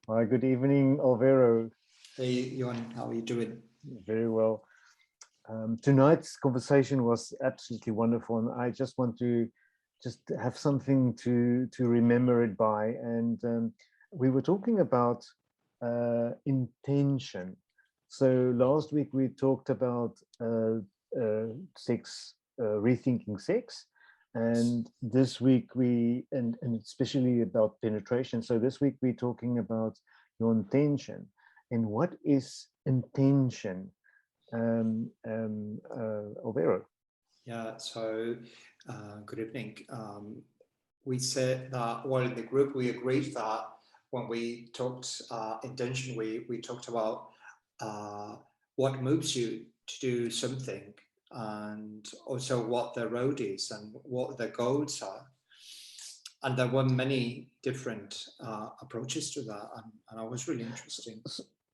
Hi, good evening, Alvaro. Hey, Johan, how are you doing? Very well. Tonight's conversation was absolutely wonderful, and I just want to just have something to remember it by. And we were talking about intention. So last week we talked about sex, rethinking sex, and this week and especially about penetration. So this week we're talking about your intention. And what is intention? Alvaro. Yeah, so good evening. We said that, well, in the group, we agreed that when we talked intention, we talked about uh, what moves you to do something and also what the road is and what the goals are. And there were many different approaches to that, and it was really interesting.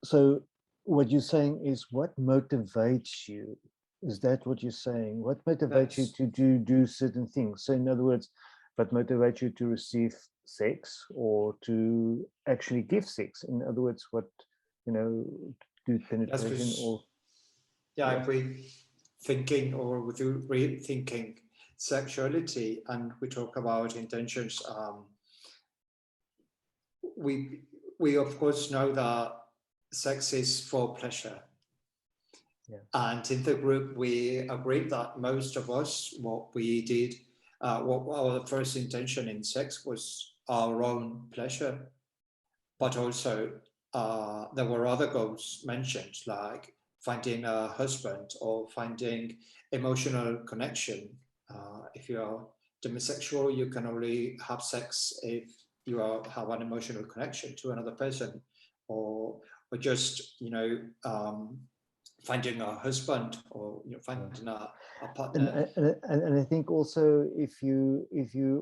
So what you're saying is what motivates you? Is that what you're saying? What motivates you That's to do certain things? So in other words, what motivates you to receive sex or to actually give sex? In other words, what, do that's penetration was or yeah, yeah. if we thinking or with rethinking sexuality and we talk about intentions, we we of course know that sex is for pleasure, Yeah. and in the group we agreed that most of us what we did, what our first intention in sex was our own pleasure, but also there were other goals mentioned, like finding a husband or finding emotional connection. If you are demisexual, you can only have sex if you have an emotional connection to another person, or just finding a husband, or Yeah. finding a and partner. and I think also if you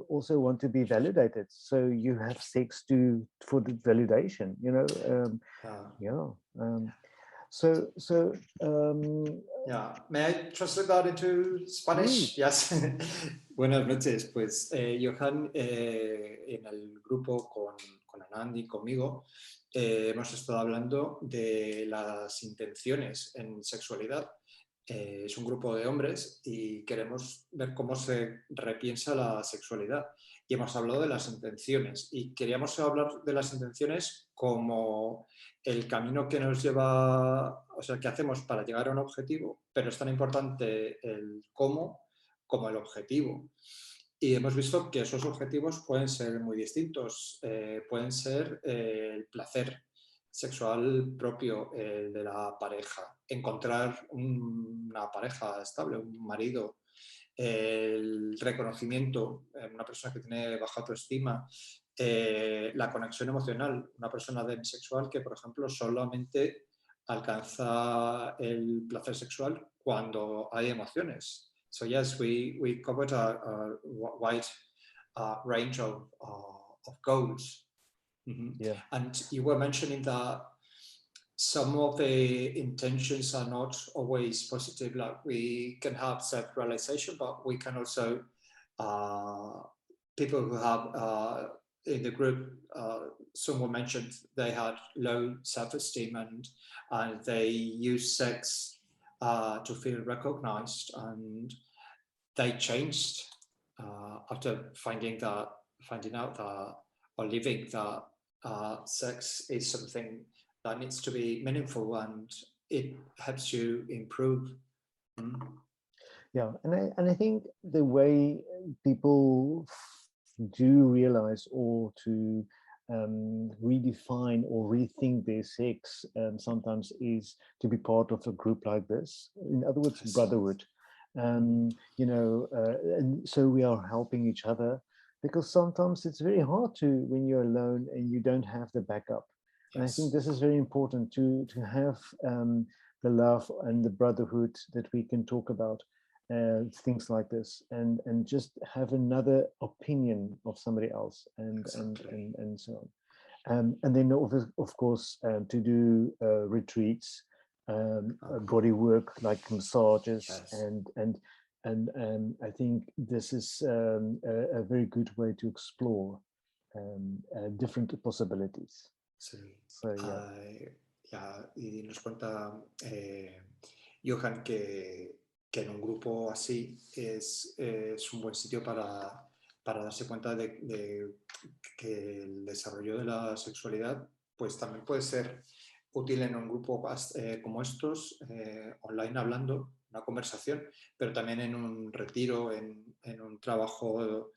also want to be validated, so you have sex to for the validation, Uh, yeah. So Yeah, may I translate that into Spanish? please. Yes. Buenas noches. Pues Johan, en el grupo con Anand y conmigo, hemos estado hablando de las intenciones en sexualidad. Es un grupo de hombres y queremos ver cómo se repiensa la sexualidad. Y hemos hablado de las intenciones y queríamos hablar de las intenciones como el camino que nos lleva, o sea, que hacemos para llegar a un objetivo, pero es tan importante el cómo como el objetivo. Y hemos visto que esos objetivos pueden ser muy distintos. Pueden ser el placer sexual propio, el de la pareja, encontrar una pareja estable, un marido, el reconocimiento en una persona que tiene baja autoestima, la conexión emocional, una persona demisexual que, por ejemplo, solamente alcanza el placer sexual cuando hay emociones. So yes, we covered a wide range of goals. Mm-hmm. Yeah. And you were mentioning that some of the intentions are not always positive. Like we can have self-realization, but we can also people who have in the group. Someone mentioned they had low self-esteem and they use sex to feel recognized, and they changed after finding out that or living that sex is something that needs to be meaningful and it helps you improve. Mm. Yeah, and I think the way people do realize or to redefine or rethink their sex sometimes is to be part of a group like this. In other words, Yes. brotherhood. And so we are helping each other, because sometimes it's very hard to when you're alone and you don't have the backup. And I think Yes. this is very important to have the love and the brotherhood that we can talk about things like this, and just have another opinion of somebody else, Exactly. and so on. And then of course to do retreats, body work like massages, Yes. and I think this is a very good way to explore different possibilities. Sí. So yeah. Y nos cuenta Johan que en un grupo así es un buen sitio para darse cuenta de que el desarrollo de la sexualidad pues también puede ser útil en un grupo como estos, online hablando, una conversación, pero también en un retiro, en un trabajo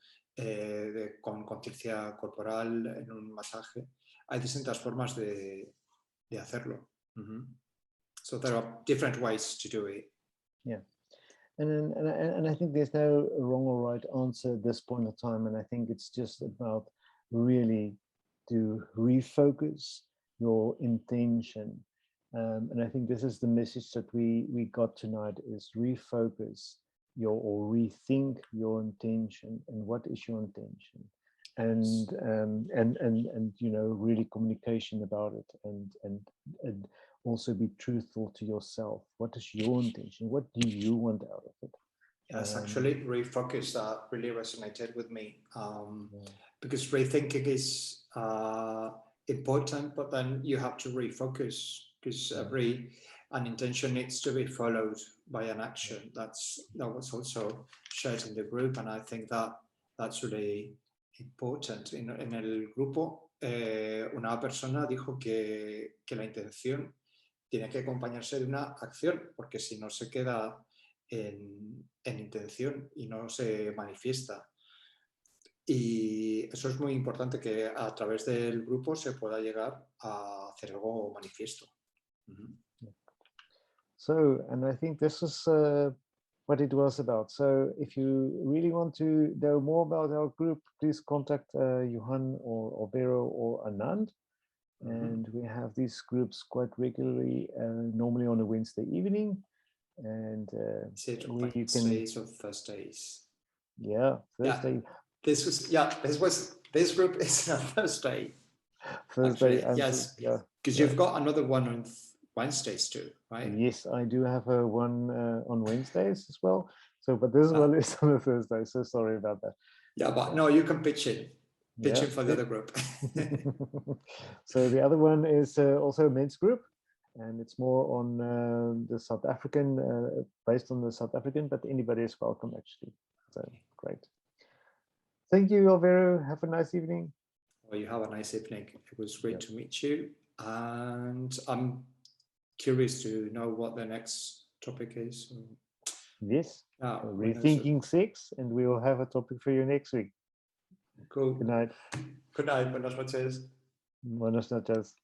con conciencia corporal, en un masaje. Hay distintas formas de hacerlo. So there are different ways to do it. Yeah. And I think there's no wrong or right answer at this point of time. And I think it's just about really to refocus your intention. And I think this is the message that we got tonight: is refocus or rethink your intention. And what is your intention? And really communication about it, and also be truthful to yourself. What is your intention? What do you want out of it? Yes, actually, refocus that really resonated with me, because rethinking is important, but then you have to refocus, because an intention needs to be followed by an action. That was also shared in the group, and I think that's really important. En el grupo, una persona dijo que la intención tiene que acompañarse de una acción, porque si no se queda en intención y no se manifiesta. Y eso es muy importante, que a través del grupo se pueda llegar a hacer algo manifiesto. So, and I think this is what it was about. So if you really want to know more about our group, please contact Johan or Vero or Anand. And we have these groups quite regularly, normally on a Wednesday evening. And Wednesdays or Thursdays. Yeah, Thursday. Yeah, this group is on Thursday. Thursday, yes. Because you've got another one on Wednesdays too, right? Yes, I do have one on Wednesdays as well. So, but this one is on a Thursday. So sorry about that. Yeah, but no, you can pitch it. Pitch it for the other group. So the other one is also a men's group, and it's more on the South African, based on the South African, but anybody is welcome actually. So great. Thank you, Alvaro. Have a nice evening. Well, you have a nice evening. It was great to meet you, and I'm curious to know what the next topic is. Yes, rethinking sex, and we will have a topic for you next week. Cool. Good night. Good night. Buenas noches. Buenas noches.